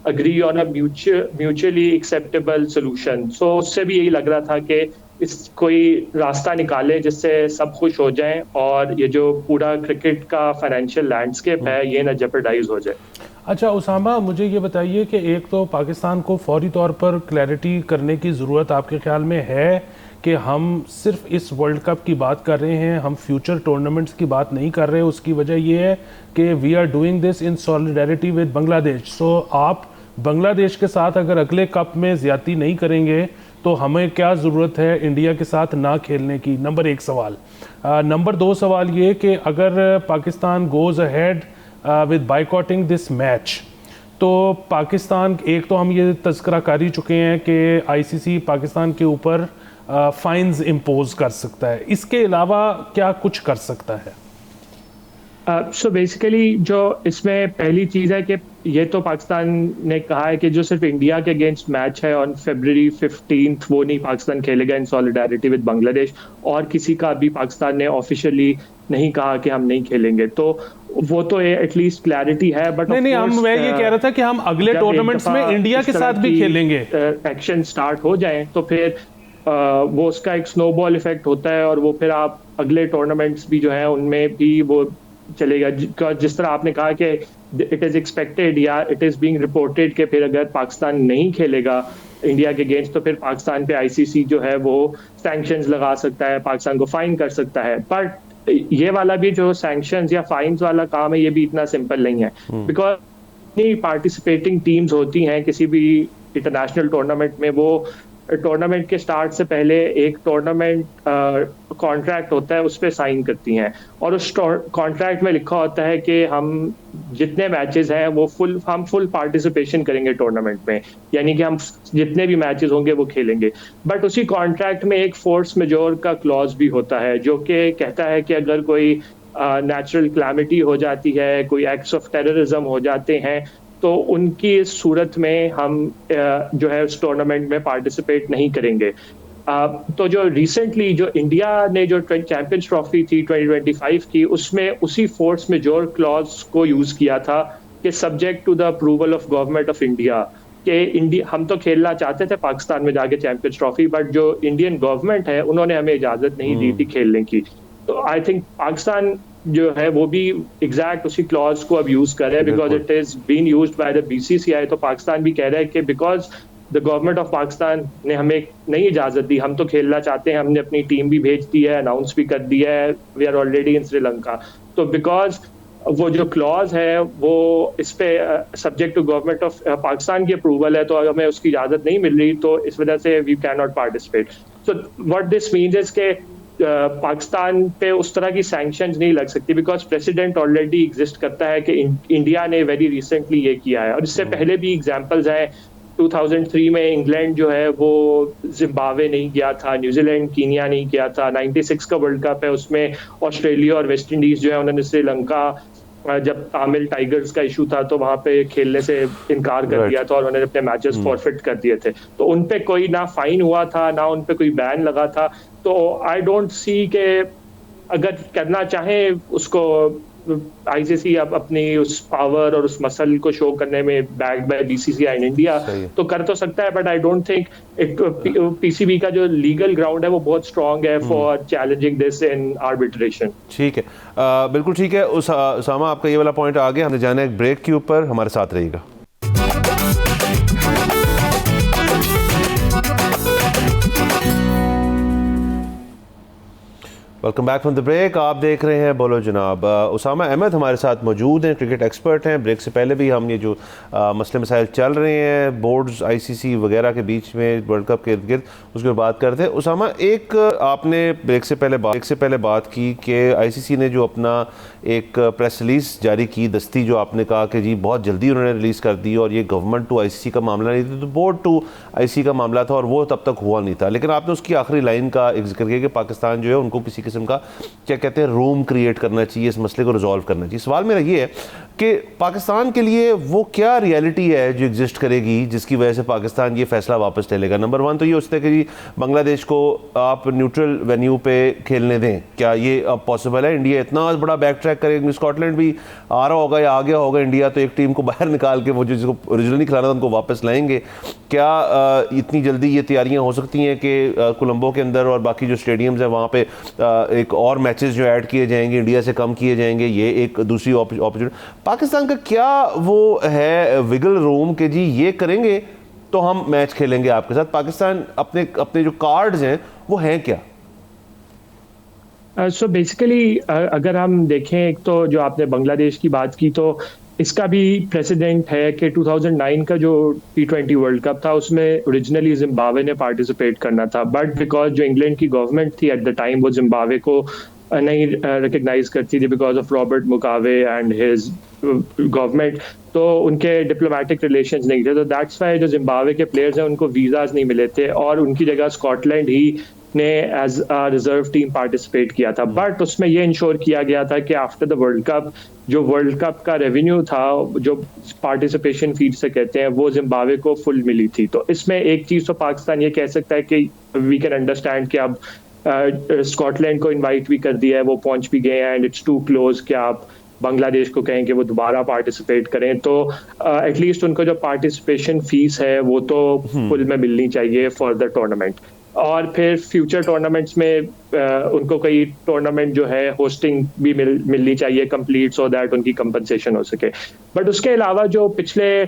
agree on a mutually acceptable solution. So उससे भी यही लग रहा था कि इस कोई रास्ता निकाले जिससे सब खुश हो जाएं और ये जो पूरा क्रिकेट का फाइनेंशियल लैंडस्केप है ये ना जेपरडाइज हो जाए। अच्छा उसामा, मुझे ये बताइए कि एक तो पाकिस्तान को फौरी तौर पर क्लैरिटी करने की ज़रूरत आपके ख्याल में है कि हम सिर्फ इस वर्ल्ड कप की बात कर रहे हैं, हम फ्यूचर टूर्नामेंट्स की बात नहीं कर रहे। उसकी वजह ये है कि we are doing this in solidarity with Bangladesh. So आप बांग्लादेश के साथ अगर अगले कप में ज़्यादती नहीं करेंगे तो हमें क्या ज़रूरत है इंडिया के साथ ना खेलने की? नंबर 1 सवाल। नंबर 2 सवाल ये कि अगर Pakistan goes ahead with boycotting this match, तो पाकिस्तान, एक तो हम ये तज़किरा कर ही चुके हैं कि ICC पाकिस्तान के ऊपर फाइन्स इम्पोज कर सकता है, इसके अलावा क्या कुछ कर सकता है? सो बेसिकली जो इसमें पहली चीज़ है कि ये तो पाकिस्तान ने कहा है कि जो सिर्फ इंडिया के अगेंस्ट मैच है ऑन February 15 वो नहीं पाकिस्तान खेलेगा इन सॉलिडारिटी विद बांग्लादेश, और किसी का भी पाकिस्तान ने ऑफिशियली नहीं कहा कि हम नहीं खेलेंगे। तो वो तो एटलीस्ट क्लैरिटी है। बट नहीं, मैं ये कह रहा था कि हम अगले टूर्नामेंट्स में इंडिया के साथ भी खेलेंगे। एक्शन स्टार्ट हो जाए तो फिर वो उसका एक स्नोबॉल इफेक्ट होता है और वो फिर आप अगले टूर्नामेंट्स भी जो है उनमें भी वो चलेगा। जिस तरह आपने कहा कि इट इज़ एक्सपेक्टेड या इट इज़ बीइंग रिपोर्टेड कि फिर अगर पाकिस्तान नहीं खेलेगा इंडिया के अगेंस्ट तो फिर पाकिस्तान पे ICC जो है वो सैंक्शंस लगा सकता है, पाकिस्तान को फाइन कर सकता है। बट ये वाला भी जो सैंक्शंस या फाइन्स वाला काम है ये भी इतना सिंपल नहीं है, बिकॉज इतनी पार्टिसिपेटिंग टीम्स होती हैं किसी भी इंटरनेशनल टूर्नामेंट में, वो टूर्नामेंट के स्टार्ट से पहले एक टूर्नामेंट कॉन्ट्रैक्ट होता है उस पर साइन करती हैं, और उस कॉन्ट्रैक्ट में लिखा होता है कि हम जितने मैचेस हैं वो हम फुल पार्टिसिपेशन करेंगे टूर्नामेंट में, यानी कि हम जितने भी मैचेस होंगे वो खेलेंगे। बट उसी कॉन्ट्रैक्ट में एक फोर्स मेजोर का क्लॉज भी होता है जो कि कहता है कि अगर कोई नेचुरल क्लैमिटी हो जाती है, कोई एक्ट्स ऑफ टेररिज्म हो जाते हैं, तो उनकी इस सूरत में हम जो है उस टूर्नामेंट में पार्टिसिपेट नहीं करेंगे। तो जो रिसेंटली जो इंडिया ने जो चैंपियंस ट्रॉफी थी 2025 की, उसमें उसी फोर्स मेजोर क्लॉज को यूज़ किया था कि subject to the approval of government of India. कि इंडिया, हम तो खेलना चाहते थे पाकिस्तान में जाके चैंपियंस ट्रॉफी, बट जो इंडियन गवर्नमेंट है उन्होंने हमें इजाजत नहीं दी थी खेलने की। तो आई थिंक पाकिस्तान जो है वो भी एग्जैक्ट उसी क्लॉज को अब यूज कर रहे हैं, because it is been used by the BCCI. तो पाकिस्तान भी कह रहा है कि because the government of Pakistan ने हमें नहीं इजाजत दी, हम तो खेलना चाहते हैं, हमने अपनी टीम भी भेज दी है, अनाउंस भी कर दिया है, we are already in Sri Lanka. तो बिकॉज वो जो क्लॉज है वो इस पे subject to government of Pakistan की अप्रूवल है, तो अगर हमें उसकी इजाजत नहीं मिल रही तो इस वजह से we can not participate. So what this means is के पाकिस्तान पे उस तरह की सैंक्शंस नहीं लग सकती, बिकॉज प्रेसिडेंट ऑलरेडी एग्जिस्ट करता है कि इंडिया ने वेरी रिसेंटली ये किया है, और इससे पहले भी एग्जांपल्स हैं। 2003 में इंग्लैंड जो है वो जिम्बाब्वे नहीं गया था, न्यूजीलैंड कीनिया नहीं गया था। 96 का वर्ल्ड कप है, उसमें ऑस्ट्रेलिया और वेस्ट इंडीज जो है उन्होंने श्रीलंका, जब तमिल टाइगर्स का इशू था तो वहां पे खेलने से इनकार कर दिया था और उन्होंने अपने मैचेस फॉरफिट कर दिए थे। तो उन पे कोई ना फाइन हुआ था, ना उन पे कोई बैन लगा था। तो आई डोंट सी के अगर करना चाहे उसको आईसीसी अब अपनी उस पावर और उस मसल को शो करने में backed by BCCI in India तो कर तो सकता है, but I don't think PCB का जो लीगल ग्राउंड है वो बहुत स्ट्रांग है for challenging this in arbitration. ठीक है, बिल्कुल ठीक है। उसामा, आपका ये वाला पॉइंट आ गया, हमने जाना है एक ब्रेक के ऊपर, हमारे साथ रहिएगा। Welcome back from the break. आप देख रहे हैं बोलो जनाब। उसामा अहमद हमारे साथ मौजूद हैं, क्रिकेट एक्सपर्ट हैं। ब्रेक से पहले भी हम ये जो मसले मसाइल चल रहे हैं बोर्ड्स आईसीसी वगैरह के बीच में वर्ल्ड कप के इर्द गिर्द, उसके बात करते हैं। उसामा, एक आपने ब्रेक से पहले बात की कि आईसीसी ने जो अपना एक प्रेस रिलीज़ जारी की दस्ती, जो आपने कहा कि जी बहुत जल्दी उन्होंने रिलीज़ कर दी और ये गवर्नमेंट टू आईसीसी का मामला नहीं था, तो बोर्ड टू आईसीसी का मामला था और वो तब तक हुआ नहीं था। लेकिन आपने उसकी आखिरी लाइन का एक जिक्र किया कि पाकिस्तान जो है उनको किसी किस्म का क्या कहते हैं रूम क्रिएट करना चाहिए, इस मसले को रिजॉल्व करना चाहिए। सवाल मेरा ये है कि पाकिस्तान के लिए वो क्या रियलिटी है जो एग्जिस्ट करेगी जिसकी वजह से पाकिस्तान ये फैसला वापस ले लेगा। नंबर वन तो ये होता है कि जी बांग्लादेश को आप न्यूट्रल वेन्यू पे खेलने दें, क्या ये अब पॉसिबल है? इंडिया इतना बड़ा बैक ट्रैक करेगा, स्कॉटलैंड भी आ रहा होगा या आ गया होगा इंडिया, तो एक टीम को बाहर निकाल के वो जो जिसको ओरिजिनली खिलाना था उनको वापस लाएंगे। क्या इतनी जल्दी ये तैयारियां हो सकती हैं कि कोलंबो के अंदर और बाकी जो स्टेडियम्स हैं वहाँ पे एक और मैचेस जो ऐड किए जाएंगे, इंडिया से कम किए जाएंगे? ये एक दूसरी अपॉर्चुनिटी। पाकिस्तान का क्या वो है विगल रूम कि जी ये करेंगे तो हम मैच खेलेंगे आपके साथ? पाकिस्तान अपने जो कार्ड्स हैं वो हैं क्या? सो बेसिकली अगर हम देखें, एक तो जो आपने बांग्लादेश की बात की, तो इसका भी प्रेसिडेंट है कि 2009 का जो T20 वर्ल्ड कप था उसमें ओरिजिनली जिम्बाब्वे ने पार्टिसिपेट करना था, बट बिकॉज जो इंग्लैंड की गवर्नमेंट थी एट द टाइम वो जिम्बाब्वे को नहीं रिकग्नाइज करती थी because of Robert Mugabe and his government, तो उनके डिप्लोमेटिक रिलेशंस नहीं थे। तो दैट्स वाई जो जिम्बाब्वे के प्लेयर्स हैं उनको वीज़ाज नहीं मिले थे और उनकी जगह स्कॉटलैंड ही ने as a reserve team participate किया था। बट उसमें यह इंश्योर किया गया था कि आफ्टर द वर्ल्ड कप जो वर्ल्ड कप का रेवेन्यू था, जो पार्टिसिपेशन फीस से कहते हैं, वो जिम्बाब्वे को फुल मिली थी। तो इसमें एक चीज़ तो पाकिस्तान ये कह सकता है कि वी कैन अंडरस्टैंड कि अब स्कॉटलैंड को इन्वाइट भी कर दिया है, वो पहुंच भी गए हैं एंड इट्स टू क्लोज कि आप बांग्लादेश को कहें कि वो दोबारा पार्टिसिपेट करें। तो एटलीस्ट उनको जो पार्टिसिपेशन फीस है वो तो फुल में मिलनी चाहिए फॉर द टूर्नामेंट। और फिर फ्यूचर टूर्नामेंट्स में उनको कोई टूर्नामेंट जो है होस्टिंग भी मिलनी चाहिए कंप्लीट, सो दैट उनकी कंपनसेशन हो सके। बट उसके अलावा जो पिछले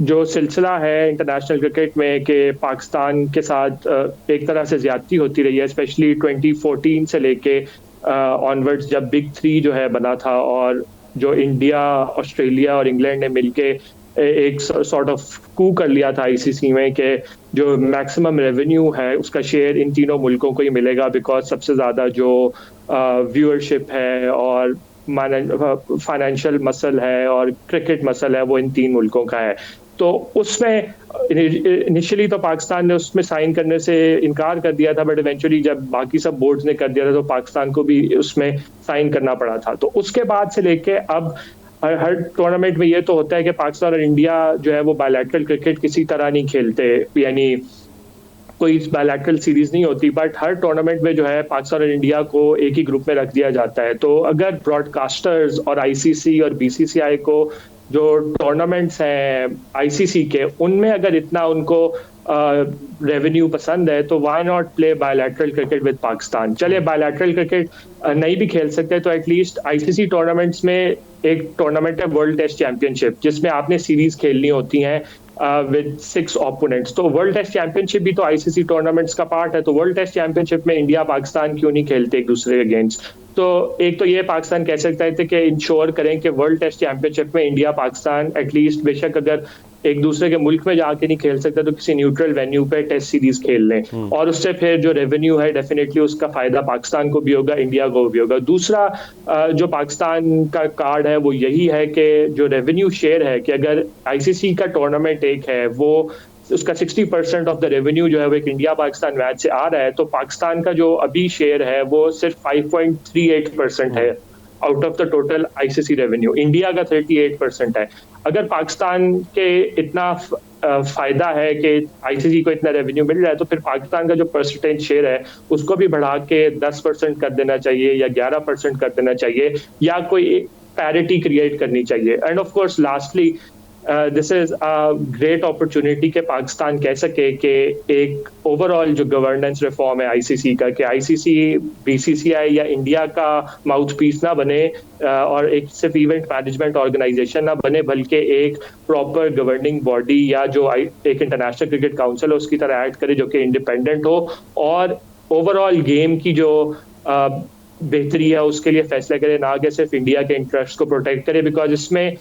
जो सिलसिला है इंटरनेशनल क्रिकेट में कि पाकिस्तान के साथ एक तरह से ज्यादती होती रही है, स्पेशली 2014 से लेके ऑनवर्ड्स, जब बिग थ्री जो है बना था और जो इंडिया, ऑस्ट्रेलिया और इंग्लैंड ने मिलके एक सॉर्ट ऑफ कू कर लिया था आईसीसी में कि जो मैक्सिमम रेवेन्यू है उसका शेयर इन तीनों मुल्कों को ही मिलेगा, बिकॉज सबसे ज़्यादा जो व्यूअरशिप है और फाइनेंशियल मसल है और क्रिकेट मसल है वो इन तीन मुल्कों का है। तो उसमें इनिशियली तो पाकिस्तान ने उसमें साइन करने से इनकार कर दिया था, बट इवेंचुअली जब बाकी सब बोर्ड्स ने कर दिया था तो पाकिस्तान को भी उसमें साइन करना पड़ा था। तो उसके बाद से लेके अब हर टूर्नामेंट में ये तो होता है कि पाकिस्तान और इंडिया जो है वो बायलैटरल क्रिकेट किसी तरह नहीं खेलते, यानी कोई बायलैटरल सीरीज नहीं होती, बट हर टूर्नामेंट में जो है पाकिस्तान और इंडिया को एक ही ग्रुप में रख दिया जाता है। तो अगर ब्रॉडकास्टर्स और आईसीसी और बीसीसीआई को जो टूर्नामेंट्स हैं आईसीसी के, उनमें अगर इतना उनको रेवेन्यू पसंद है तो why not play bilateral cricket with Pakistan. चलिए बायलैटरल क्रिकेट नहीं भी खेल सकते तो एटलीस्ट आईसीसी टूर्नामेंट्स में एक टूर्नामेंट है वर्ल्ड टेस्ट चैंपियनशिप, जिसमें आपने सीरीज खेलनी होती हैं विद 6 ओपोनेंट्स। तो वर्ल्ड टेस्ट चैंपियनशिप भी तो आईसीसी टूर्नामेंट्स का पार्ट है, तो वर्ल्ड टेस्ट चैंपियनशिप में इंडिया पाकिस्तान क्यों नहीं खेलते एक दूसरे के अगेंस्ट। तो एक तो ये पाकिस्तान कह सकता है कि इंश्योर करें कि वर्ल्ड टेस्ट चैंपियनशिप में इंडिया पाकिस्तान एटलीस्ट, बेशक अगर एक दूसरे के मुल्क में जाके नहीं खेल सकता तो किसी न्यूट्रल वेन्यू पे टेस्ट सीरीज खेल लें, और उससे फिर जो रेवेन्यू है डेफिनेटली उसका फायदा पाकिस्तान को भी होगा, इंडिया को भी होगा। दूसरा जो पाकिस्तान का कार्ड है वो यही है कि जो रेवेन्यू शेयर है कि अगर आईसीसी का टूर्नामेंट एक है वो उसका 60% ऑफ द रेवेन्यू जो है वो एक इंडिया पाकिस्तान मैच से आ रहा है, तो पाकिस्तान का जो अभी शेयर है वो सिर्फ 5.38% है out of the total ICC revenue. India का 38% है। अगर पाकिस्तान के इतना फायदा है कि आईसीसी को इतना रेवेन्यू मिल रहा है तो फिर पाकिस्तान का जो परसेंटेज शेयर है उसको भी बढ़ा के 10% कर देना चाहिए या 11% कर देना चाहिए, या कोई पैरिटी क्रिएट करनी चाहिए। End of course lastly this is a great opportunity कि पाकिस्तान कह सके कि एक ओवरऑल जो गवर्नेंस रिफॉर्म है आईसीसी का, कि आईसीसी बीसीसीआई या इंडिया का माउथ पीस ना बने और एक सिर्फ इवेंट मैनेजमेंट ऑर्गेनाइजेशन ना बने, बल्कि एक प्रॉपर गवर्निंग बॉडी या जो एक इंटरनेशनल क्रिकेट काउंसिल है उसकी तरह एक्ट करे, जो कि इंडिपेंडेंट हो और ओवरऑल गेम की जो बेहतरी है उसके लिए फैसला करे, ना कि सिर्फ इंडिया के इंटरेस्ट को प्रोटेक्ट करे। बिकॉज इसमें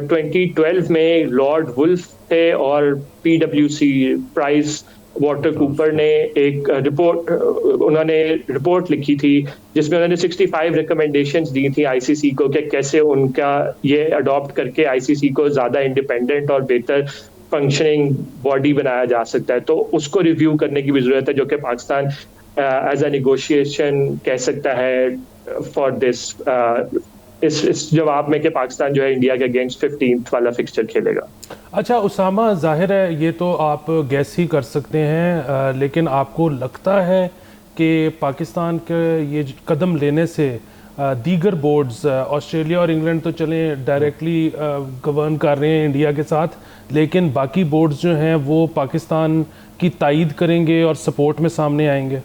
2012 में लॉर्ड वुल्फ थे और पीडब्ल्यूसी प्राइस वाटर कूपर ने एक उन्होंने रिपोर्ट लिखी थी जिसमें उन्होंने 65 रिकमेंडेशंस दी थी आईसीसी को कि कैसे उनका ये अडॉप्ट करके आईसीसी को ज़्यादा इंडिपेंडेंट और बेहतर फंक्शनिंग बॉडी बनाया जा सकता है। तो उसको रिव्यू करने की भी ज़रूरत है, जो कि पाकिस्तान एज अ नेगोशिएशन कह सकता है फॉर दिस इस जवाब में कि पाकिस्तान जो है इंडिया के अगेंस्ट 15th वाला फिक्सचर खेलेगा। अच्छा उसामा, जाहिर है ये तो आप गैस ही कर सकते हैं, लेकिन आपको लगता है कि पाकिस्तान के ये कदम लेने से दीगर बोर्ड्स ऑस्ट्रेलिया और इंग्लैंड तो चलें डायरेक्टली गवर्न कर रहे हैं इंडिया के साथ, लेकिन बाकी बोर्ड्स जो हैं वो पाकिस्तान की तायीद करेंगे और सपोर्ट में सामने आएंगे?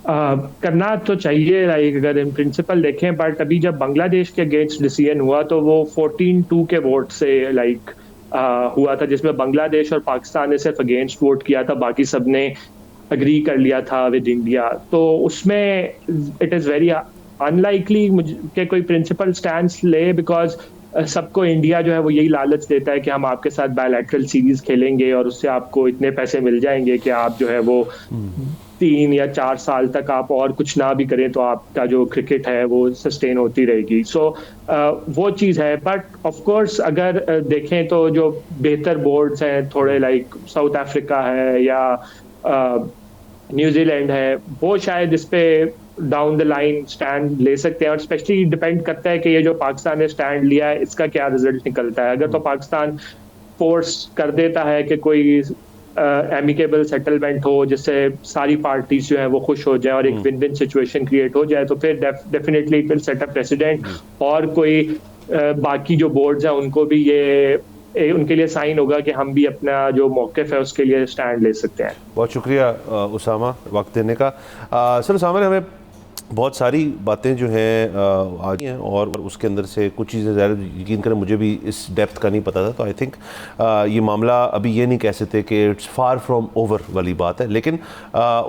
करना तो चाहिए, लाइक अगर इन प्रिंसिपल देखें, बट अभी जब बांग्लादेश के अगेंस्ट डिसीजन हुआ तो वो 14-2 के वोट से लाइक हुआ था, जिसमें बांग्लादेश और पाकिस्तान ने सिर्फ अगेंस्ट वोट किया था, बाकी सब ने अग्री कर लिया था विद इंडिया। तो उसमें इट इज़ वेरी अनलाइकली कि कोई प्रिंसिपल स्टैंड ले, बिकॉज सबको इंडिया जो है वो यही लालच देता है कि हम आपके साथ बायलैटरल सीरीज खेलेंगे और उससे आपको इतने पैसे मिल जाएंगे कि आप जो है वो 3 या 4 साल तक आप और कुछ ना भी करें तो आपका जो क्रिकेट है वो सस्टेन होती रहेगी। सो वो चीज़ है। बट ऑफ कोर्स अगर देखें तो जो बेहतर बोर्ड्स हैं थोड़े लाइक साउथ अफ्रीका है या न्यूजीलैंड है, वो शायद इस पे डाउन द लाइन स्टैंड ले सकते हैं, और स्पेशली डिपेंड करता है कि ये जो पाकिस्तान ने स्टैंड लिया है इसका क्या रिजल्ट निकलता है। अगर तो पाकिस्तान फोर्स कर देता है कि कोई एमिकेबल सेटलमेंट हो जिससे सारी पार्टीज जो है वो खुश हो जाए और एक विन विन सिचुएशन क्रिएट हो जाए, तो फिर definitely it will set a president, और कोई बाकी जो बोर्ड्स हैं उनको भी ये उनके लिए साइन होगा कि हम भी अपना जो मौक़िफ़ है उसके लिए स्टैंड ले सकते हैं। बहुत शुक्रिया उसामा वक्त देने का। सर उसामा ने हमें बहुत सारी बातें जो हैं आ गई हैं और उसके अंदर से कुछ चीज़ें ज़्यादा यकीन करें मुझे भी इस डेप्थ का नहीं पता था, तो आई थिंक ये मामला अभी ये नहीं कह सकते कि इट्स फार फ्रॉम ओवर वाली बात है। लेकिन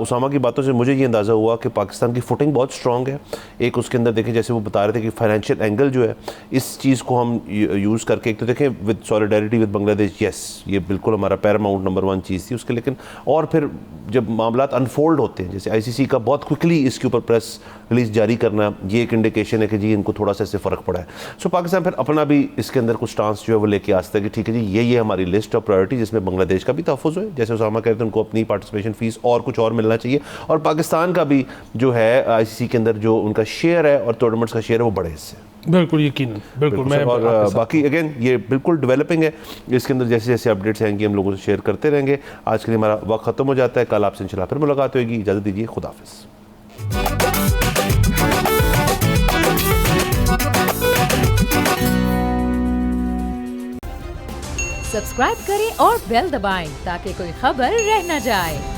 उसामा की बातों से मुझे ये अंदाज़ा हुआ कि पाकिस्तान की फुटिंग बहुत स्ट्रॉन्ग है। एक उसके अंदर देखें जैसे वो बता रहे थे कि फाइनेंशियल एंगल जो है इस चीज़ को हम यूज़ करके, एक तो देखें with solidarity with Bangladesh, yes ये बिल्कुल हमारा पैरामाउंट नंबर 1 चीज़ थी उसके, लेकिन और फिर जब मामला अनफोल्ड होते हैं जैसे आईसीसी का बहुत क्विकली इसके ऊपर प्रेस रिलीज जारी करना, ये एक इंडिकेशन है कि जी इनको थोड़ा सा इससे फ़र्क पड़ा है। सो पाकिस्तान फिर अपना भी इसके अंदर कुछ स्टांस जो है वो लेके आ सकता है कि ठीक है जी ये हमारी लिस्ट ऑफ प्रायोरिटी जिसमें बांग्लादेश का भी तहफ़्फ़ुज़ है, जैसे उसामा कहते हैं उनको अपनी पार्टिसिपेशन फ़ीस और कुछ और मिलना चाहिए, और पाकिस्तान का भी जो है आईसीसी के अंदर जो उनका शेयर है और टूर्नामेंट्स का शेयर है वो बड़े हिस्से। बिल्कुल यकीन, बिल्कुल मैं और बाकी अगेन ये बिल्कुल डेवलपिंग है, इसके अंदर जैसे जैसे अपडेट्स आएंगी हम लोगों से शेयर करते रहेंगे। आज के लिए हमारा वक्त ख़त्म हो जाता है, कल आपसे इंशाल्लाह फिर मुलाकात होगी। इजाज़त दीजिए, खुदा हाफ़िज़। सब्सक्राइब करें और बेल दबाएं ताकि कोई खबर रह न जाए।